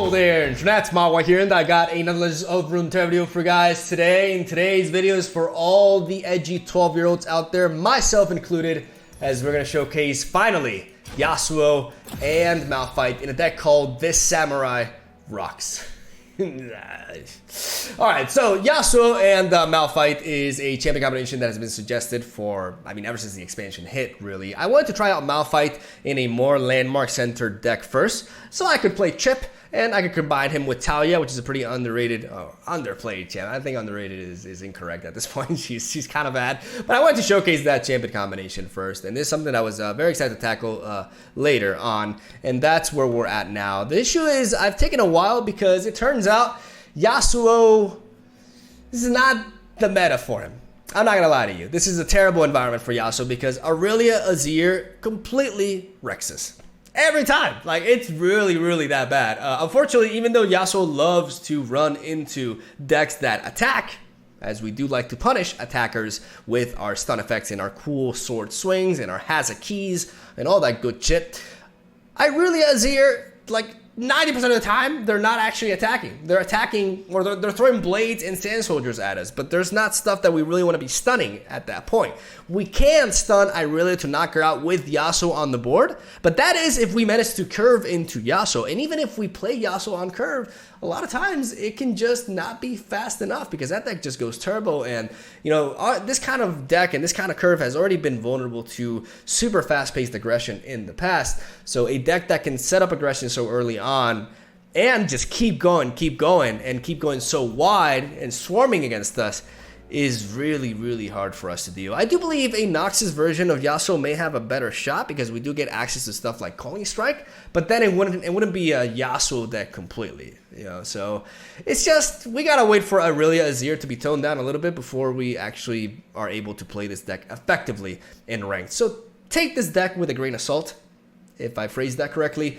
Yo there, that's MegaMogwai here, and I got another Legends of Runeterra video for you guys today. And today's video is for all the edgy 12-year-olds out there, myself included, as we're going to showcase, finally, YASUO and Malphite in a deck called This Samurai Rocks. Alright, so YASUO and Malphite is a champion combination that has been suggested for, ever since the expansion hit, really. I wanted to try out Malphite in a more landmark-centered deck first, so I could play Chip, and I could combine him with Talia, which is a pretty underrated, underplayed champ. I think underrated is incorrect at this point. She's kind of bad. But I wanted to showcase that champion combination first. And this is something I was very excited to tackle later on. And that's where we're at now. The issue is I've taken a while because it turns out YASUO, this is not the meta for him. I'm not going to lie to you. This is a terrible environment for YASUO because Aurelia Azir completely wrecks us. Every time. Like, it's really that bad. Unfortunately, even though YASUO loves to run into decks that attack, as we do like to punish attackers with our stun effects and our cool sword swings and our Hazard keys and all that good shit, Aurelia Azir, like, 90% of the time, they're not actually attacking. They're attacking, or they're throwing blades and sand soldiers at us, but there's not stuff that we really want to be stunning at that point. We can stun Aurelia to knock her out with YASUO on the board, but that is if we manage to curve into YASUO. And even if we play YASUO on curve, a lot of times it can just not be fast enough because that deck just goes turbo. And, you know, this kind of deck and this kind of curve has already been vulnerable to super fast-paced aggression in the past. So a deck that can set up aggression so early on and just keep going and keep going so wide and swarming against us is really hard for us to deal. I do believe a Noxus version of YASUO may have a better shot because we do get access to stuff like Calling Strike, but then it wouldn't be a YASUO deck completely, you know. So it's just we gotta wait for Aurelia Azir to be toned down a little bit before we actually are able to play this deck effectively in ranked. So take this deck with a grain of salt, if I phrased that correctly.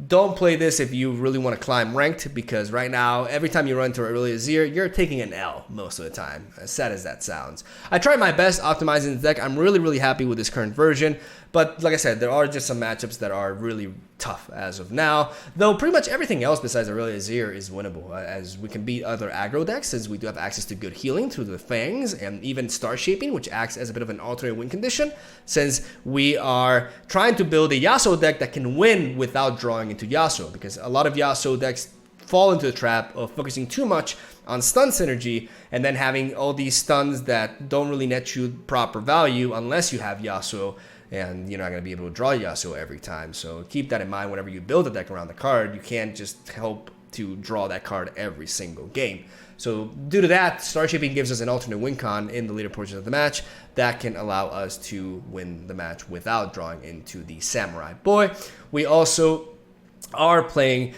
Don't play this if you really want to climb ranked, because right now, every time you run into Aurelia Azir, you're taking an L most of the time, as sad as that sounds. I tried my best optimizing the deck. I'm really happy with this current version, but like I said, there are just some matchups that are really tough as of now, though pretty much everything else besides Aurelia Azir is winnable, as we can beat other aggro decks, since we do have access to good healing through the Fangs, and even Star Shaping, which acts as a bit of an alternate win condition, since we are trying to build a YASUO deck that can win without drawing into YASUO, because a lot of YASUO decks fall into the trap of focusing too much on stun synergy and then having all these stuns that don't really net you proper value unless you have YASUO, and you're not going to be able to draw YASUO every time. So keep that in mind whenever you build a deck around the card. You can't just hope to draw that card every single game. So due to that, Star Shaping gives us an alternate win con in the later portions of the match that can allow us to win the match without drawing into the Samurai Boy. We also are playing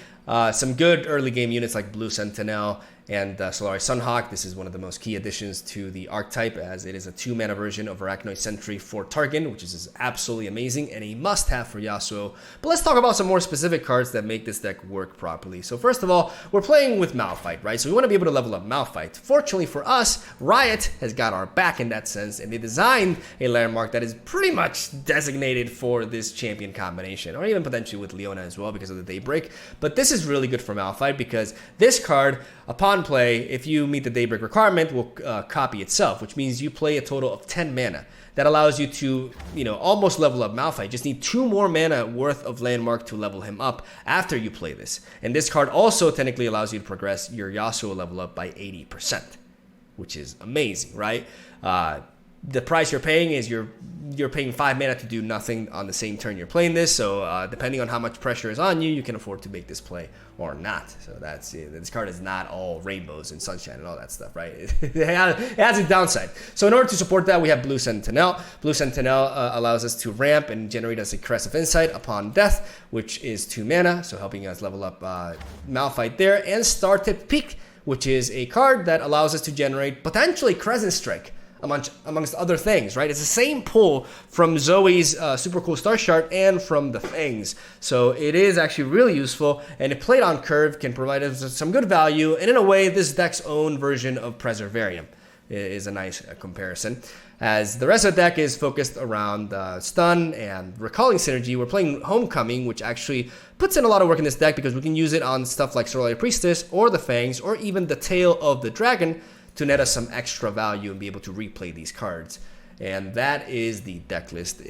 some good early game units like Blue Sentinel and Solari Sunhawk. This is one of the most key additions to the archetype, as it is a 2-mana version of Arachnoid Sentry for Targan, which is absolutely amazing and a must-have for YASUO. But let's talk about some more specific cards that make this deck work properly. So first of all, we're playing with Malphite, right? So we want to be able to level up Malphite. Fortunately for us, Riot has got our back in that sense, and they designed a landmark that is pretty much designated for this champion combination, or even potentially with Leona as well because of the Daybreak. But this is really good for Malphite because this card, upon play, if you meet the Daybreak requirement, will copy itself, which means you play a total of 10 mana. That allows you to, almost level up Malphite. Just need 2 more mana worth of landmark to level him up after you play this. And this card also technically allows you to progress your YASUO level up by 80%, which is amazing, right? The price you're paying is you're paying 5 mana to do nothing on the same turn you're playing this. So depending on how much pressure is on you, you can afford to make this play or not. So that's it. This card is not all rainbows and sunshine and all that stuff, right? It has a downside. So in order to support that, we have Blue Sentinel. Blue Sentinel allows us to ramp and generate us a Crest of Insight upon death, which is 2 mana, so helping us level up Malphite there. And Star Tip Peak, which is a card that allows us to generate potentially Crescent Strike, amongst other things, right? It's the same pull from Zoe's super cool Star Shard and from the Fangs. So it is actually really useful, and if played on curve, can provide us some good value, and in a way, this deck's own version of Preservarium. is a nice comparison. As the rest of the deck is focused around stun and recalling synergy, we're playing Homecoming, which actually puts in a lot of work in this deck because we can use it on stuff like Sorority Priestess or the Fangs or even the Tail of the Dragon to net us some extra value and be able to replay these cards. And that is the deck list.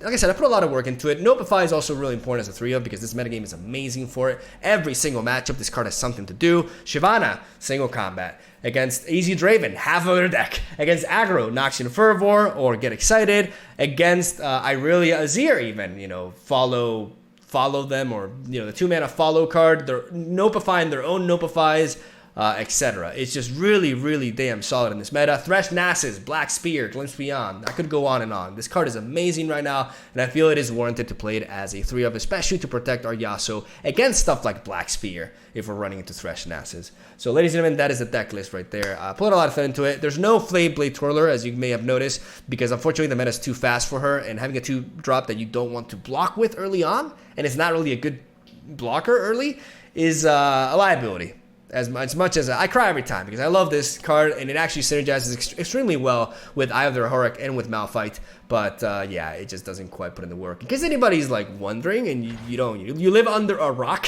Like I said, I put a lot of work into it. Notify is also really important as a 3-of because this metagame is amazing for it. Every single matchup, this card has something to do. Shyvana, single combat. Against Easy Draven, half of their deck. Against aggro, Noxian Fervor or Get Excited. Against Irelia Azir even, you know, follow them, or, you know, the 2-mana follow card. They're Nopifying their own Notifies. Etc. It's just really, really damn solid in this meta. Thresh Nasus, Black Spear, Glimpse Beyond. I could go on and on. This card is amazing right now, and I feel it is warranted to play it as a 3-of, especially to protect our Yasuo against stuff like Black Spear if we're running into Thresh Nasus. So, ladies and gentlemen, that is the deck list right there. I put a lot of thought into it. There's no Flame Blade Twirler, as you may have noticed, because unfortunately the meta is too fast for her, and having a 2-drop that you don't want to block with early on, and it's not really a good blocker early, is a liability. As much as I cry every time because I love this card and it actually synergizes extremely well with either Horik and with Malphite, but yeah, it just doesn't quite put in the work. In case anybody's like wondering and you live under a rock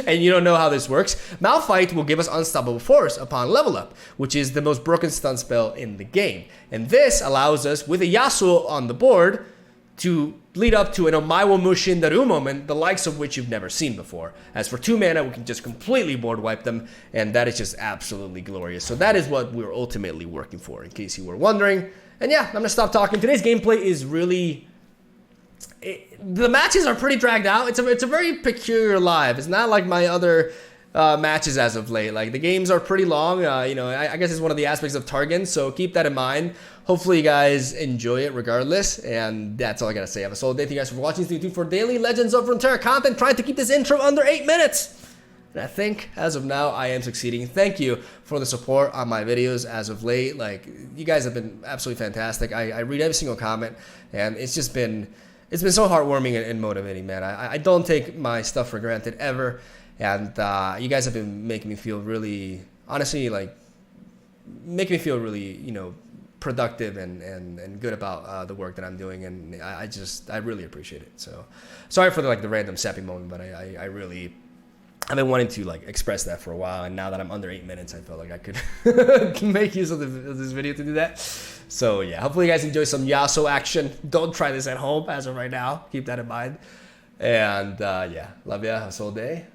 and you don't know how this works, Malphite will give us Unstoppable Force upon level up, which is the most broken stun spell in the game, and this allows us with a Yasuo on the board to lead up to an Omaiwa Mushin Daru moment, the likes of which you've never seen before. As for 2 mana, we can just completely board wipe them, and that is just absolutely glorious. So that is what we're ultimately working for, in case you were wondering. And yeah, I'm gonna stop talking. Today's gameplay is really... the matches are pretty dragged out. It's a very peculiar live. It's not like my other matches as of late. Like, the games are pretty long. You know, I guess it's one of the aspects of Targon, so keep that in mind. Hopefully you guys enjoy it regardless, and that's all I gotta say. Have a solid day. Thank you guys for watching. Stay tuned for daily Legends of Runeterra content, trying to keep this intro under 8 minutes. And I think, as of now, I am succeeding. Thank you for the support on my videos as of late. Like, you guys have been absolutely fantastic. I read every single comment, and it's been so heartwarming and motivating, man. I don't take my stuff for granted ever. And you guys have been making me feel really, honestly, like, making me feel really, you know, productive and good about the work that I'm doing, and I really appreciate it. So sorry for the random sappy moment, but I've been wanting to like express that for a while, and now that I'm under 8 minutes, I felt like I could make use of this video to do that. So yeah, hopefully you guys enjoy some Yasuo action. Don't try this at home as of right now. Keep that in mind. And yeah, love ya. Have a solid day.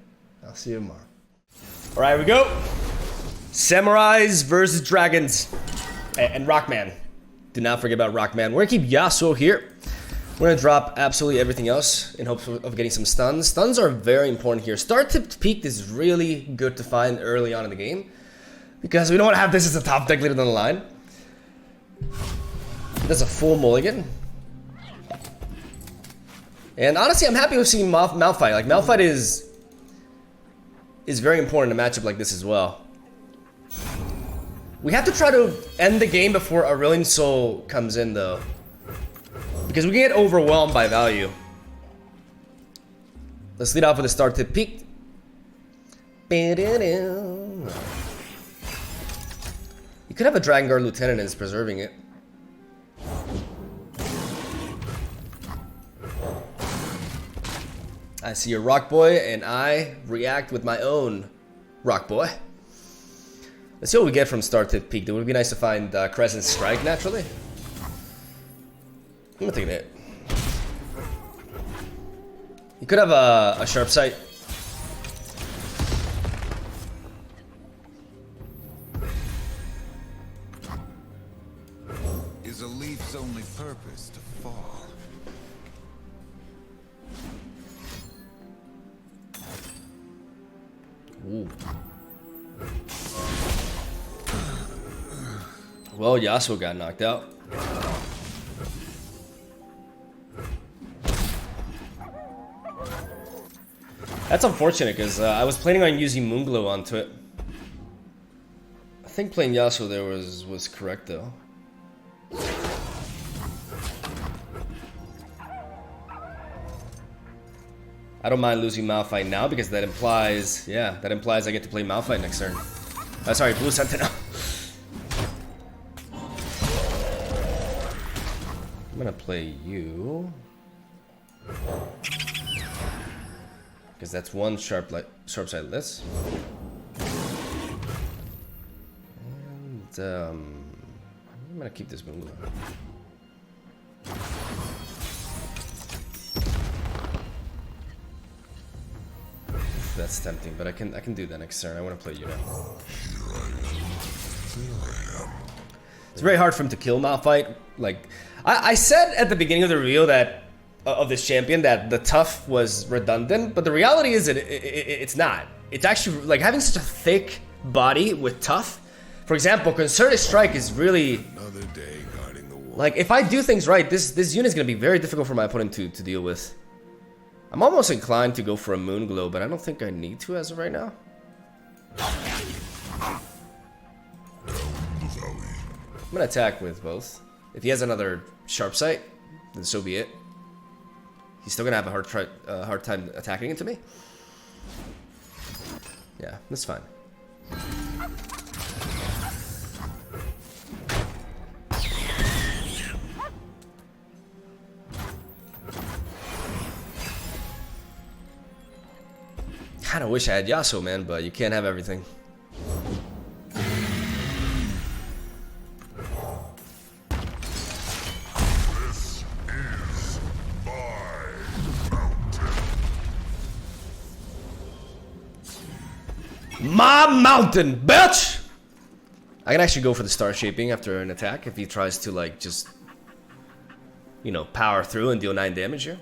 I'll see you tomorrow. All right, here we go. Samurais versus dragons. And Rockman. Do not forget about Rockman. We're gonna keep Yasuo here. We're gonna drop absolutely everything else in hopes of getting some stuns. Stuns are very important here. Start to peak is really good to find early on in the game, because we don't want to have this as a top deck later down the line. That's a full mulligan. And honestly, I'm happy with seeing Malphite. Like, Malphite is very important in a matchup like this as well. We have to try to end the game before Aurelion Soul comes in, though, because we can get overwhelmed by value. Let's lead off with a start to peak. You could have a Dragon Guard Lieutenant and it's preserving it. I see your Rock Boy, and I react with my own Rock Boy. Let's see what we get from start to peak. It would be nice to find Crescent Strike, naturally. I'm gonna take a hit. You could have a Sharp Sight. Is a leaf's only purpose to fall? Ooh. Well, Yasuo got knocked out. That's unfortunate, because I was planning on using Moonglow onto it. I think playing Yasuo there was correct, though. I don't mind losing Malphite now, because that implies, yeah, that implies I get to play Malphite next turn. Sorry, Blue Sentinel. gonna play you. Because that's one sharp side less. And I'm gonna keep this move. That's tempting, but I can do that next turn. I want to play you now. It's very hard for him to kill Malphite. Like I said at the beginning of the reveal that of this champion that the tough was redundant, but the reality is that it's not. It's actually like having such a thick body with tough. For example, concerted strike is really Another day guarding the wall. like if I do things right, this unit is gonna be very difficult for my opponent to deal with. I'm almost inclined to go for a moon glow, but I don't think I need to as of right now. I'm gonna attack with both. If he has another sharp sight, then so be it. He's still gonna have a hard time attacking into me. Yeah, that's fine. Kinda wish I had Yasuo, man, but you can't have everything. This is My mountain, bitch! I can actually go for the star shaping after an attack if he tries to like just, you know, power through and deal 9 damage here.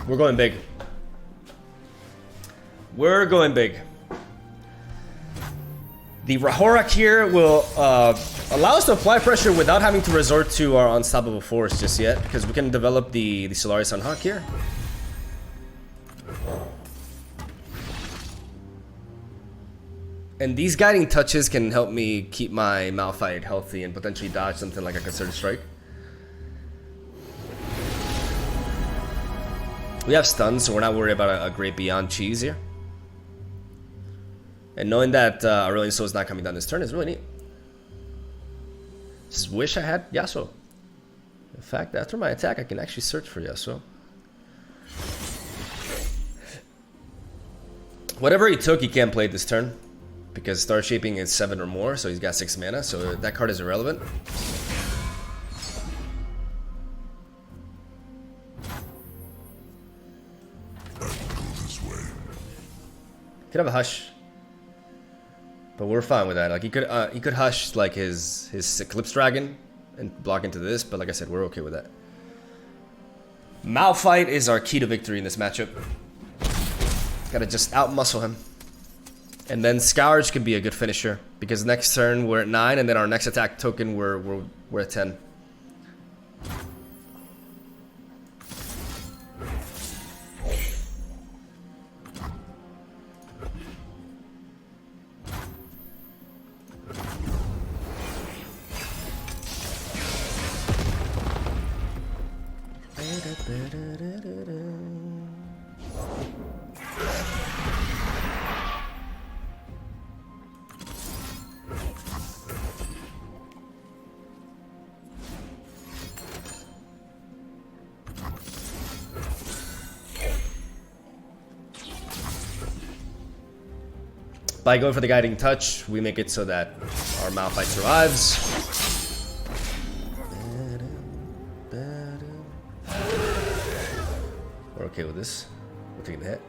We're going big. We're going big. The Rahorak here will allow us to apply pressure without having to resort to our unstoppable force just yet, because we can develop the Solaris Sunhawk here. And these guiding touches can help me keep my Malphite healthy and potentially dodge something like a concerted strike. We have stuns, so we're not worried about a great beyond cheese here. And knowing that Aurelion Soul is not coming down this turn is really neat. Just wish I had Yasuo. In fact, after my attack, I can actually search for Yasuo. Whatever he took, he can't play this turn. Because Star Shaping is 7 or more, so he's got 6 mana, so that card is irrelevant. Could have a hush, but we're fine with that. Like he could hush like his Eclipse Dragon and block into this, but like I said, we're okay with that. Malphite is our key to victory in this matchup. Gotta just outmuscle him, and then Scourge could be a good finisher because next turn we're at 9, and then our next attack token we're at 10. By going for the guiding touch, we make it so that our Malphite survives. We're okay with this. We're taking the hit.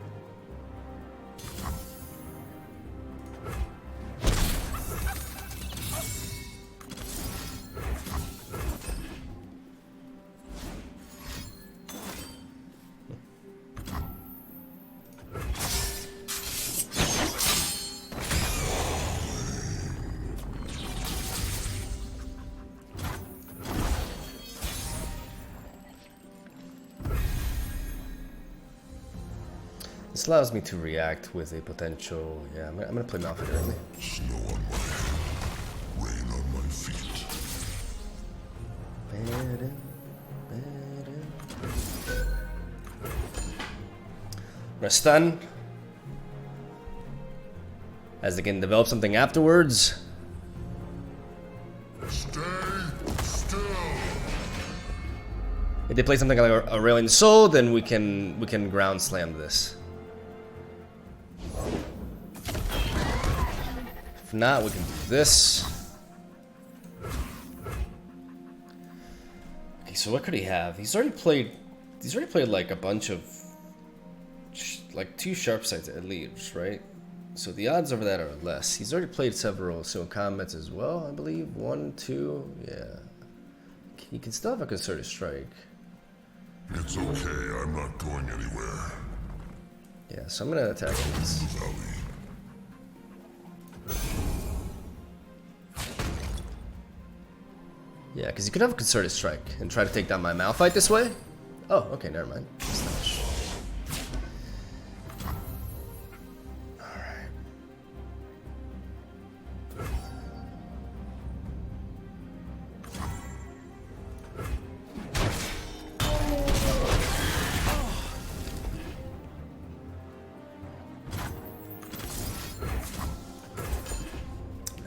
This allows me to react with a potential. Yeah, I'm gonna play Malphite early. Snow on my head, rain on my feet. I'm gonna stun. As they can develop something afterwards. Stay still. If they play something like a Railing Soul, then we can ground slam this. If not, we can do this. Okay, so what could he have? He's already played like a bunch of like 2 sharp sides at least, right? So the odds over that are less. He's already played several single combats as well, I believe. 1, 2, yeah. He can still have a concerted strike. It's okay, I'm not going anywhere. Yeah, so I'm gonna attack this. Yeah, because he could have a concerted strike and try to take down my Malphite this way. Oh, okay, never mind. Alright.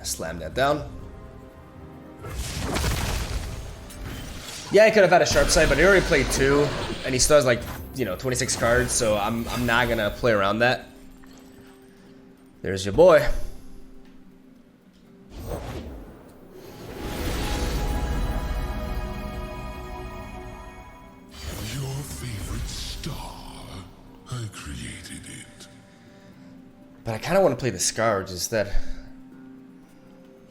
Slam that down. Yeah, he could have had a sharp side, but he already played 2, and he still has like, you know, 26 cards, so I'm not gonna play around that. There's your boy. Your favorite star, I created it. But I kind of want to play the Scourge instead.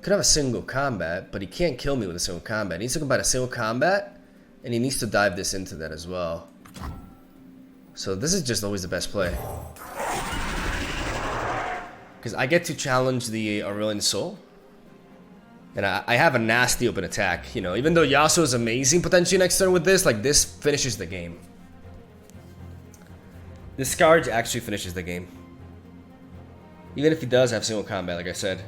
Could have a single combat, but he can't kill me with a single combat. He needs to combine a single combat, and he needs to dive this into that as well. So this is just always the best play. Because I get to challenge the Aurelian Soul. And I have a nasty open attack. You know, even though Yasuo is amazing potentially next turn with this, like this finishes the game. This Scourge actually finishes the game. Even if he does have single combat, like I said.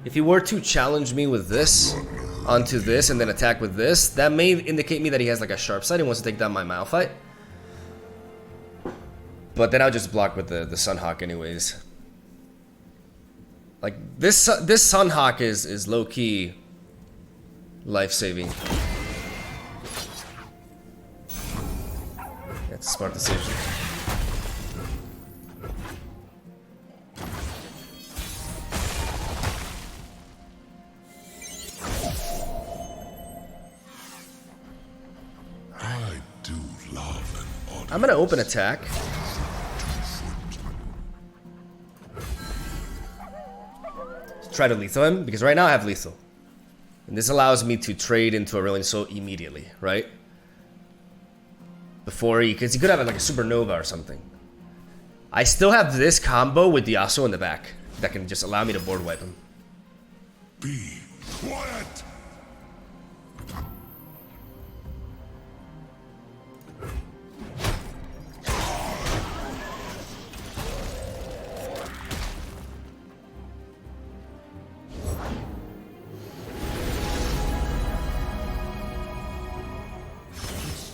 If he were to challenge me with this onto this and then attack with this, that may indicate me that he has like a sharp side and wants to take down my Malphite. But then I'll just block with the Sunhawk anyways. Like this Sunhawk is low key life saving. That's a smart decision. I'm gonna open attack. Try to lethal him, because right now I have lethal. And this allows me to trade into a Aurelian Soul immediately, right? Before because he could have like a supernova or something. I still have this combo with the Yasuo in the back that can just allow me to board wipe him. Be quiet!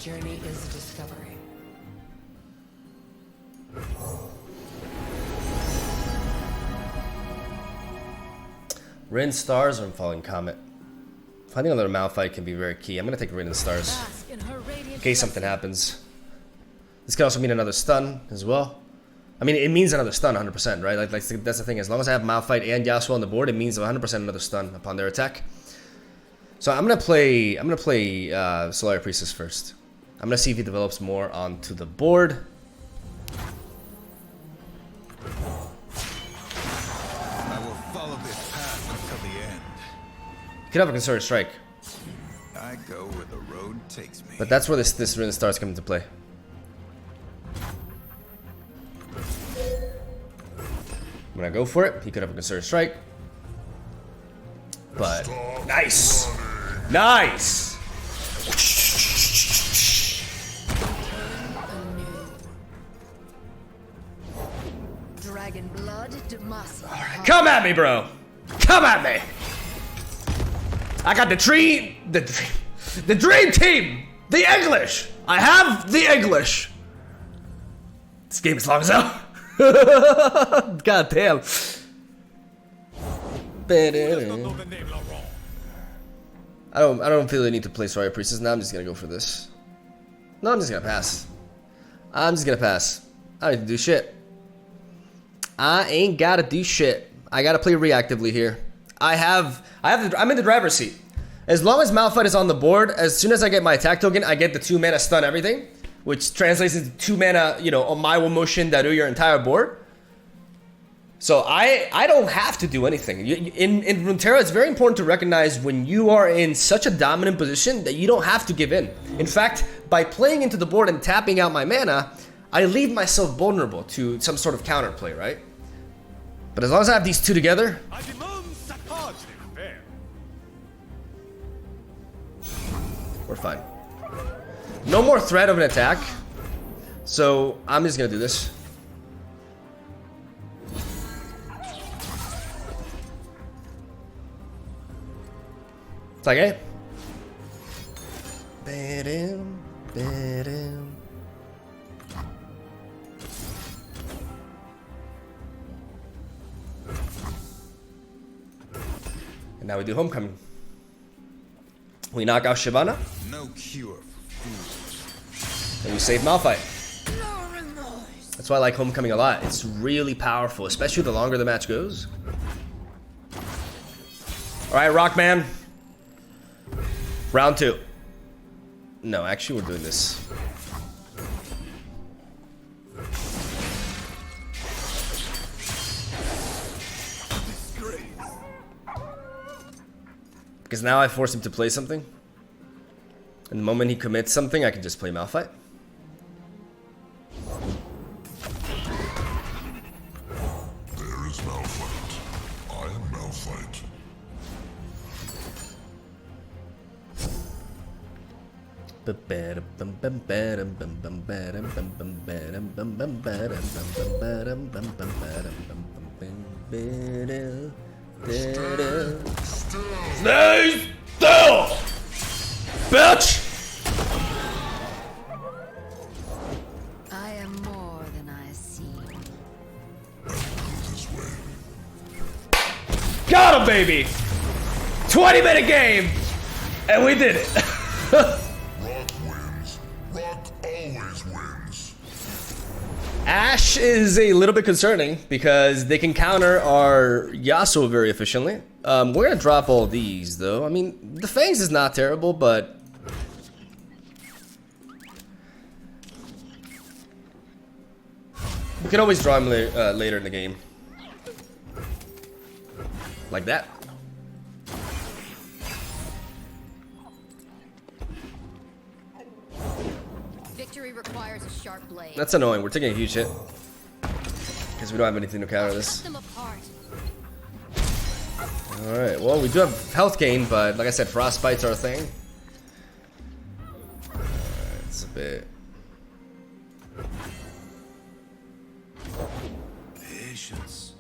Journey is a discovery. Rain Stars or Falling Comet. Finding another Malphite can be very key. I'm gonna take Rain and Stars in case something happens. This could also mean another stun as well. I mean, it means another stun 100%, right? Like that's the thing. As long as I have Malphite and Yasuo on the board, it means 100% another stun upon their attack. So I'm gonna play Solari Priestess first. I'm gonna see if he develops more onto the board. I will follow this path until the end. He could have a concerted strike, I go where the road takes me. but that's where this Rin Stars come into play. I'm gonna go for it. He could have a concerted strike, but nice, nice. Come at me, bro. Come at me. I got the dream team. The English. I have the English. This game is long as hell. God damn. I don't feel the need to play Sorry Priestess. Now I'm just gonna go for this. No, I'm just gonna pass. I'm just gonna pass. I don't need to do shit. I ain't gotta do shit. I gotta play reactively here. I'm in the driver's seat. As long as Malphite is on the board, as soon as I get my attack token, I get the 2 mana stun everything, which translates into 2 mana, you know, on my will motion that do your entire board. So I don't have to do anything. In Runeterra, it's very important to recognize when you are in such a dominant position that you don't have to give in. In fact, by playing into the board and tapping out my mana, I leave myself vulnerable to some sort of counterplay, right? But as long as I have these two together, we're fine. No more threat of an attack, so I'm just gonna do this. It's like, hey. And now we do Homecoming. We knock out Shyvana. No cure for fools. And we save Malphite. That's why I like Homecoming a lot. It's really powerful, especially the longer the match goes. Alright, Rockman. Round 2. No, actually we're doing this. Because now I force him to play something. And the moment he commits something, I can just play Malphite. There is Malphite. I am Malphite. Stay still, bitch! I am more than I seem. This way. Got him, baby! 20-minute game, and we did it. Rock wins. Rock always wins. Ashe is a little bit concerning because they can counter our Yasuo very efficiently. We're gonna drop all these though. I mean, the Fangs is not terrible, but we can always draw him later in the game, like that. Victory requires a sharp blade. That's annoying. We're taking a huge hit because we don't have anything to counter this. Them apart. Alright, well, we do have health gain, but like I said, frostbite's our thing. Alright, it's a bit. Patience.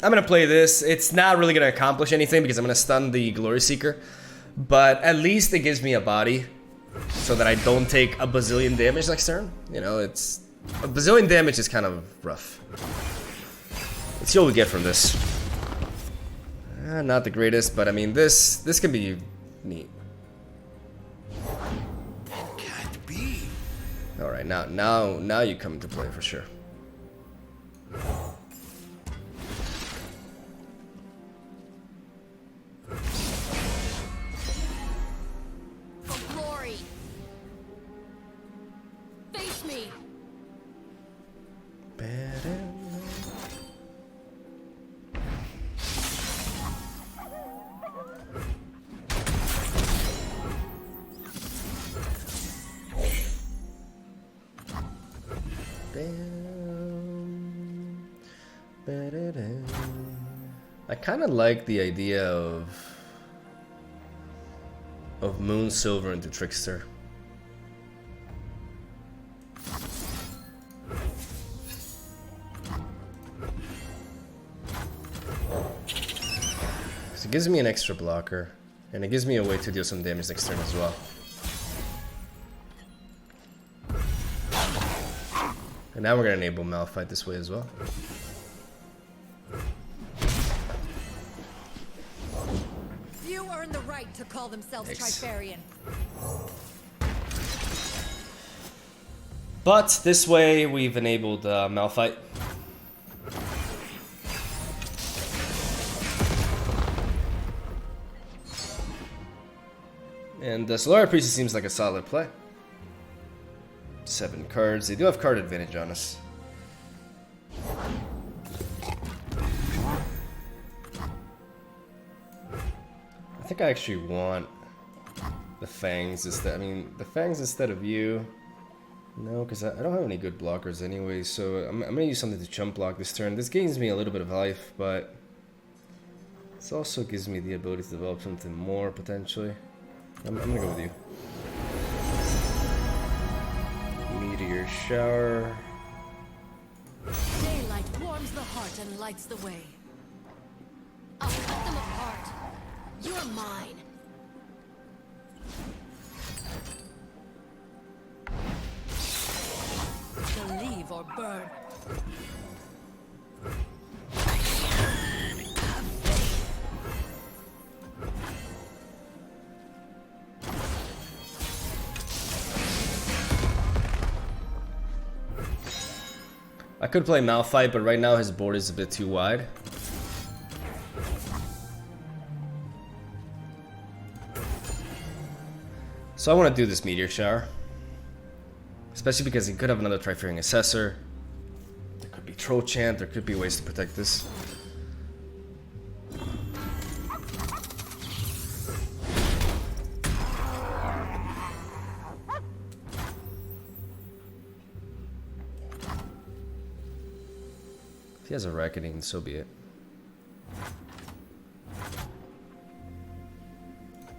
I'm gonna play this. It's not really gonna accomplish anything because I'm gonna stun the Glory Seeker, but at least it gives me a body so that I don't take a bazillion damage next turn. You know, it's a bazillion damage is kind of rough. Let's see what we get from this. Not the greatest, but I mean this can be neat. That can't be. All right, now you come into play for sure. For glory. Face me. I kind of like the idea of Moon Silver into Trickster. It gives me an extra blocker, and it gives me a way to deal some damage next turn as well. And now we're gonna enable Malphite this way as well. Few earn the right to call themselves Trifarian. But this way we've enabled Malphite. And the Solar Priestess seems like a solid play. 7 cards. They do have card advantage on us. I think I actually want the Fangs instead. I mean, the Fangs instead of you. No, because I don't have any good blockers anyway, so I'm going to use something to chump block this turn. This gains me a little bit of life, but this also gives me the ability to develop something more, potentially. I'm going to go with you. Meteor Shower. Daylight warms the heart and lights the way. I'll cut them apart. You're mine. Believe or burn. I could play Malphite, but right now his board is a bit too wide. So I want to do this Meteor Shower. Especially because he could have another Trifarian Assessor. There could be Troll Chant, there could be ways to protect this. If he has a Reckoning, so be it.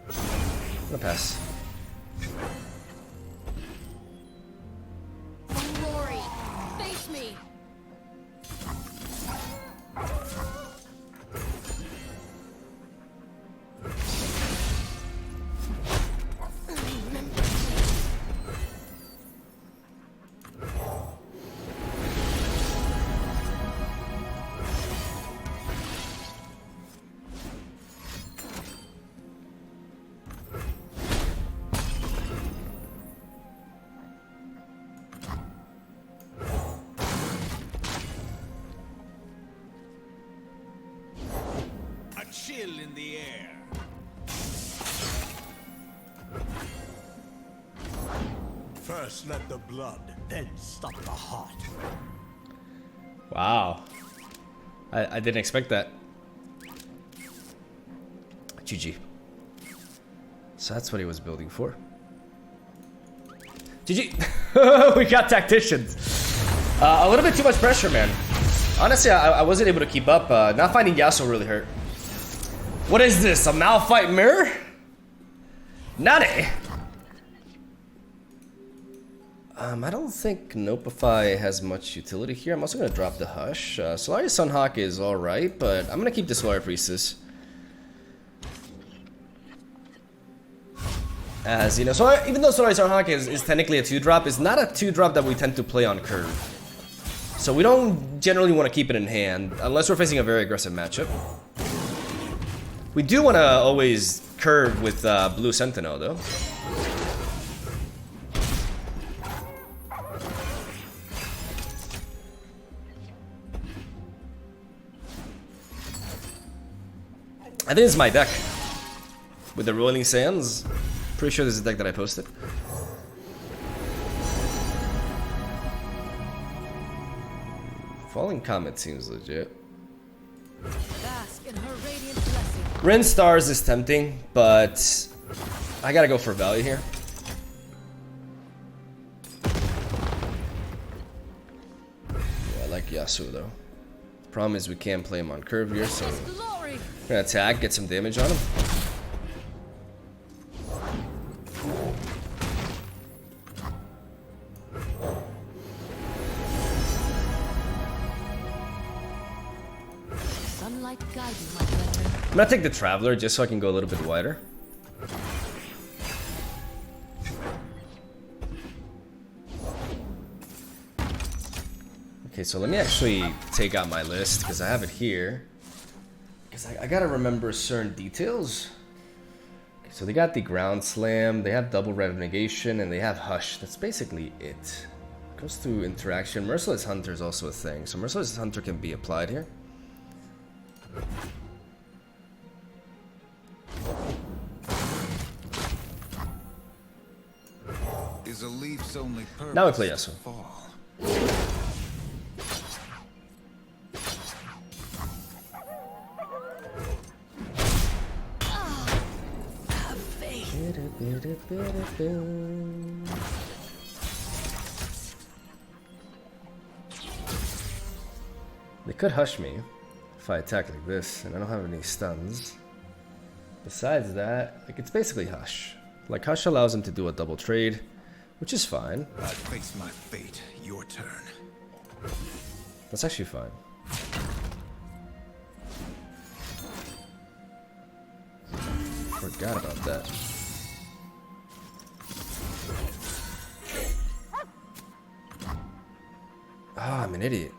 I'm gonna pass. Glory, face me. Chill in the air. First let the blood, then stop the heart. Wow. I didn't expect that. GG. So that's what he was building for. GG. We got Tacticians. A little bit too much pressure, man. Honestly, I wasn't able to keep up. Not finding Yasuo really hurt. What is this? A Malphite mirror? Nutty. I don't think Nopify has much utility here. I'm also gonna drop the Hush. Solarius Sunhawk is alright, but I'm gonna keep the Solar Priestess. As you know, so even though Solarius Sunhawk is technically a 2-drop, it's not a 2-drop that we tend to play on curve. So we don't generally want to keep it in hand, unless we're facing a very aggressive matchup. We do want to always curve with Blue Sentinel, though. I think this is my deck. With the Rolling Sands. Pretty sure this is the deck that I posted. Falling Comet seems legit. Bask in her radiant blessing. Rin Stars is tempting, but I gotta go for value here. Yeah, I like Yasuo though. Problem is we can't play him on curve here, so Glory. we're gonna attack, get some damage on him. Sunlight guiding my brethren. I'm gonna take the Traveler just so I can go a little bit wider. Okay, so let me actually take out my list because I have it here. Because I gotta remember certain details. Okay, so they got the Ground Slam, they have Double Red Negation, and they have Hush. That's basically it. Goes through interaction. Merciless Hunter is also a thing, so Merciless Hunter can be applied here. Is a leaf's only purpose Now we play Yasuo. to fall. They could hush me if I attack like this, and I don't have any stuns. Besides that, like, it's basically Hush. Like, Hush allows him to do a double trade, which is fine. I face my fate. Your turn. That's actually fine. Forgot about that. Ah, I'm an idiot.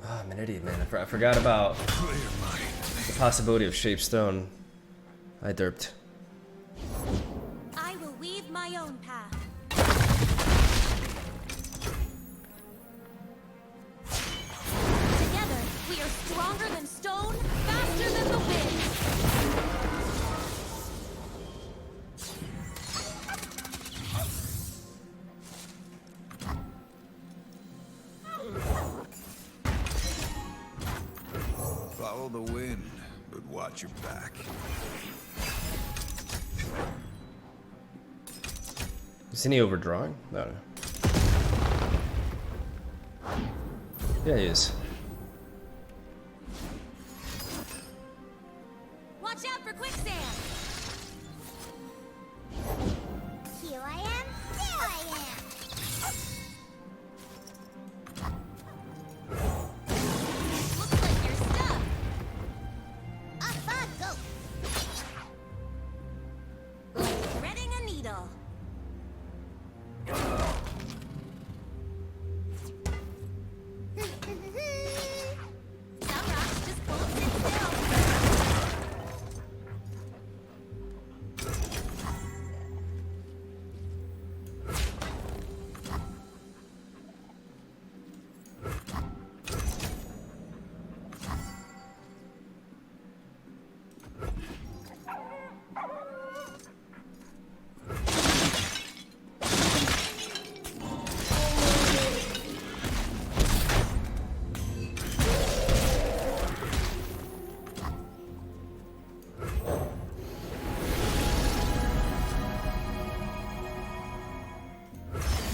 Ah, I'm an idiot, man. I forgot about the possibility of Shape Stone. I derped. I will weave my own path. Together, we are stronger than stone, faster than the wind. Follow the wind, but watch your back. Isn't he overdrawing? No. Yeah, he is. Watch out for quicksand! Here I am, there I am! Looks like you're stuck! Up I go! Threading a needle. Some rocks just won't sit still.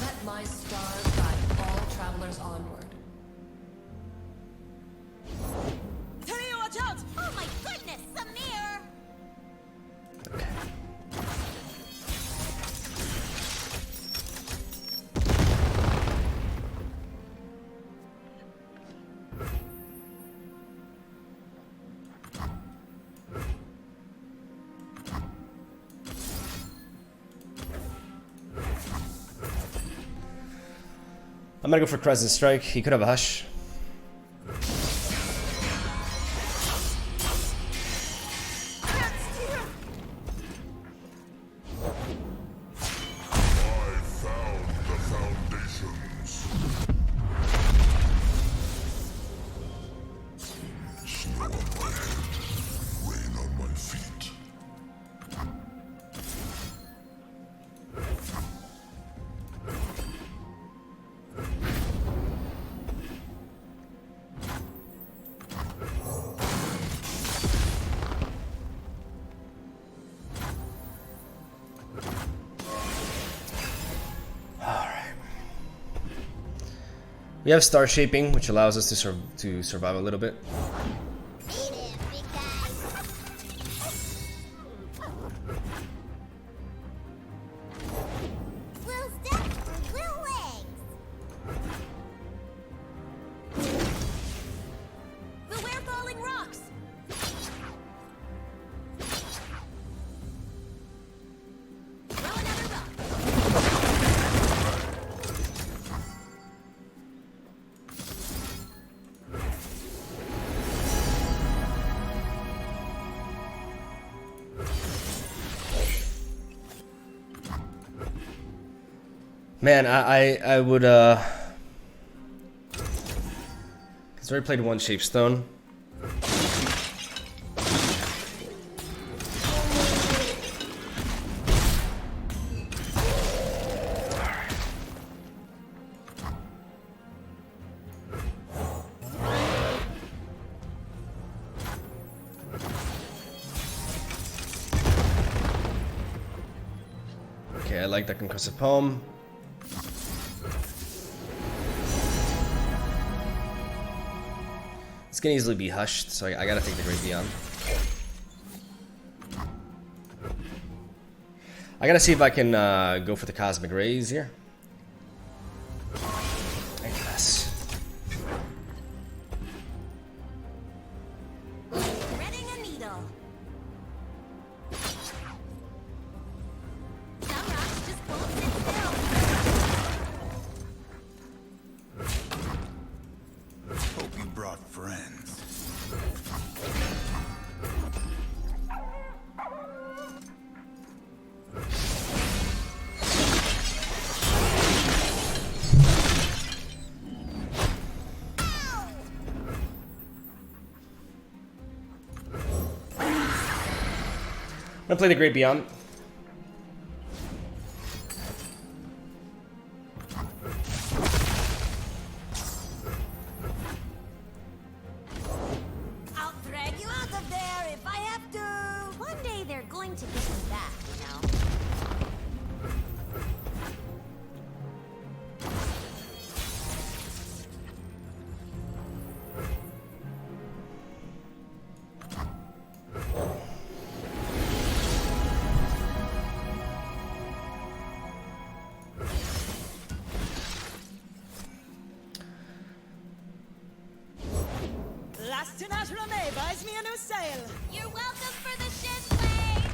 Let my stars guide all travelers onward. Tario, watch out! Oh my goodness, Samir! I'm gonna go for Crescent Strike. He could have a Hush. I found the foundations. Snow on my head, rain on my feet. We have Star Shaping, which allows us to survive a little bit. Will step, will legs. Beware falling rocks. Man, I would he's already played one Shapestone. Okay, I like that concussive poem. This can easily be hushed, so I gotta take the Great Beyond. I gotta see if I can go for the Cosmic Rays here. I guess. Threading a needle. Some rocks just won't sit still. Hope you brought friends. I'm gonna play the Great Beyond. I'll drag you out of there if I have to. One day they're going to get me back, you know. Last National May buys me a new sail. You're welcome for the shin blades.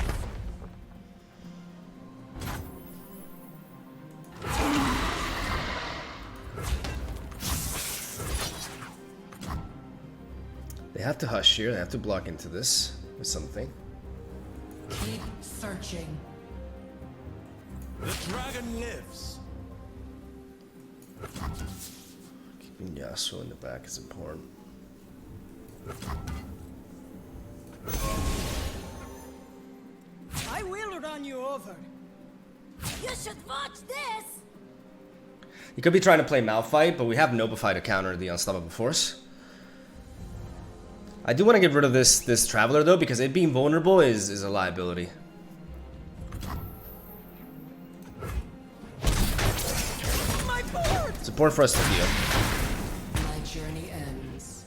They have to hush here, they have to block into this with something. Keep searching. The dragon lives. Keeping Yasuo in the back is important. I will run you over. You should watch this. You could be trying to play Malphite, but we have Notify to counter the Unstoppable Force. I do want to get rid of this Traveler though, because it being vulnerable is a liability. My board! It's important for us to heal. My journey ends.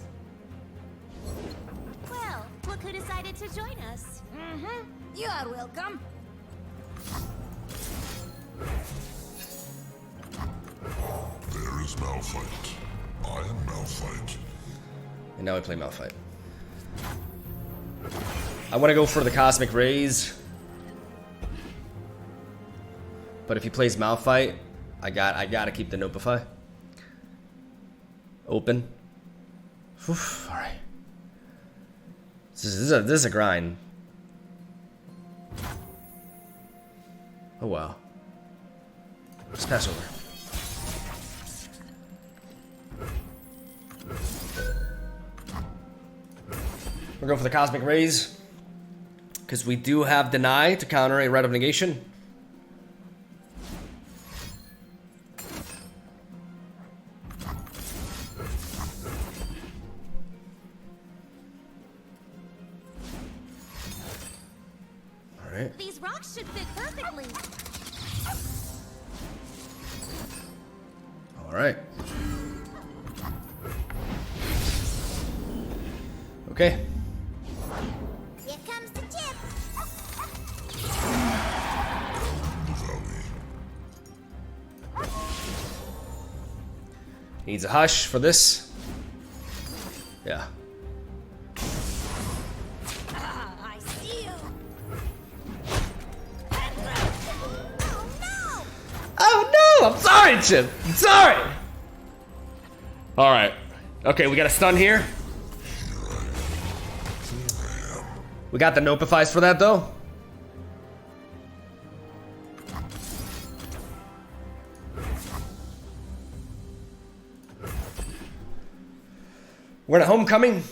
Well, look who decided to join us. Mm-hmm. You are welcome. There is Malphite. I am Malphite. And now we play Malphite. I want to go for the Cosmic Rays. But if he plays Malphite, I gotta keep the Notify open. Alright. This is a grind. Oh wow. Just pass over. We're going for the Cosmic Rays, because we do have Deny to counter a Rite of Negation. Alright. These rocks should fit perfectly. Alright. Okay. Here comes the tip. The valley. Needs a hush for this. Yeah. Ah, I see you. Oh no! Oh no! I'm sorry, Chip. I'm sorry. Alright. Okay, we got a stun here. We got the Notifies for that though. We're at homecoming.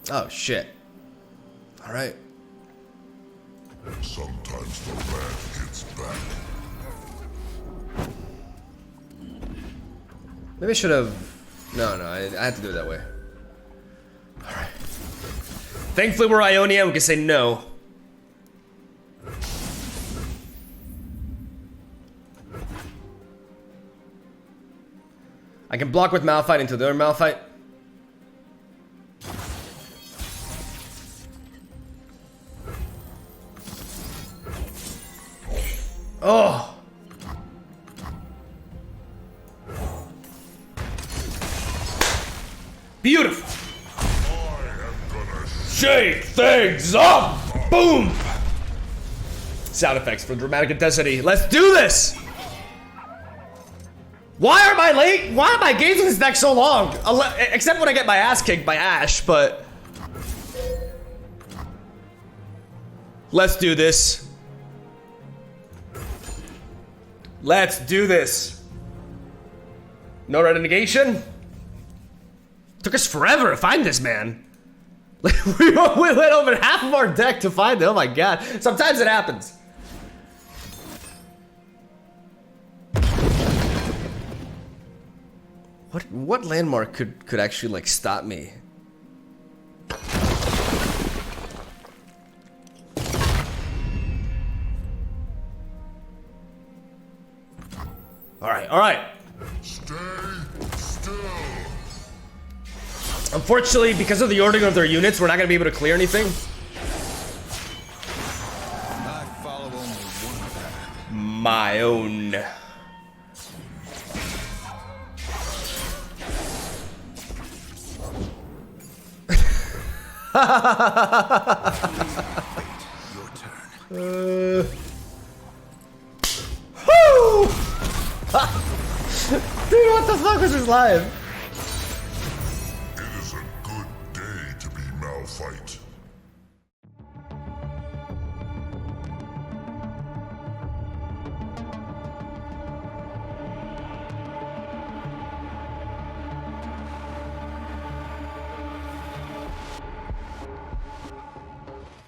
Oh shit. All right. Sometimes the bad hits back. Maybe I should have. No, I had to do it that way. All right. Thankfully, we're Ionia. We can say no. I can block with Malphite into their Malphite. Oh. Beautiful. Shake things up. Boom. Sound effects for dramatic intensity. Let's do this. Why am I late? Why am I engaging this deck so long? Except when I get my ass kicked by Ashe, but... Let's do this. Let's do this. No red negation? Took us forever to find this man. We went over half of our deck to find it. Oh my god. Sometimes it happens. What landmark could actually like stop me? All right. Stay still. Unfortunately, because of the ordering of their units, we're not gonna be able to clear anything. I follow only one path. My own. Your turn. Whoo! Dude, what the fuck was this live?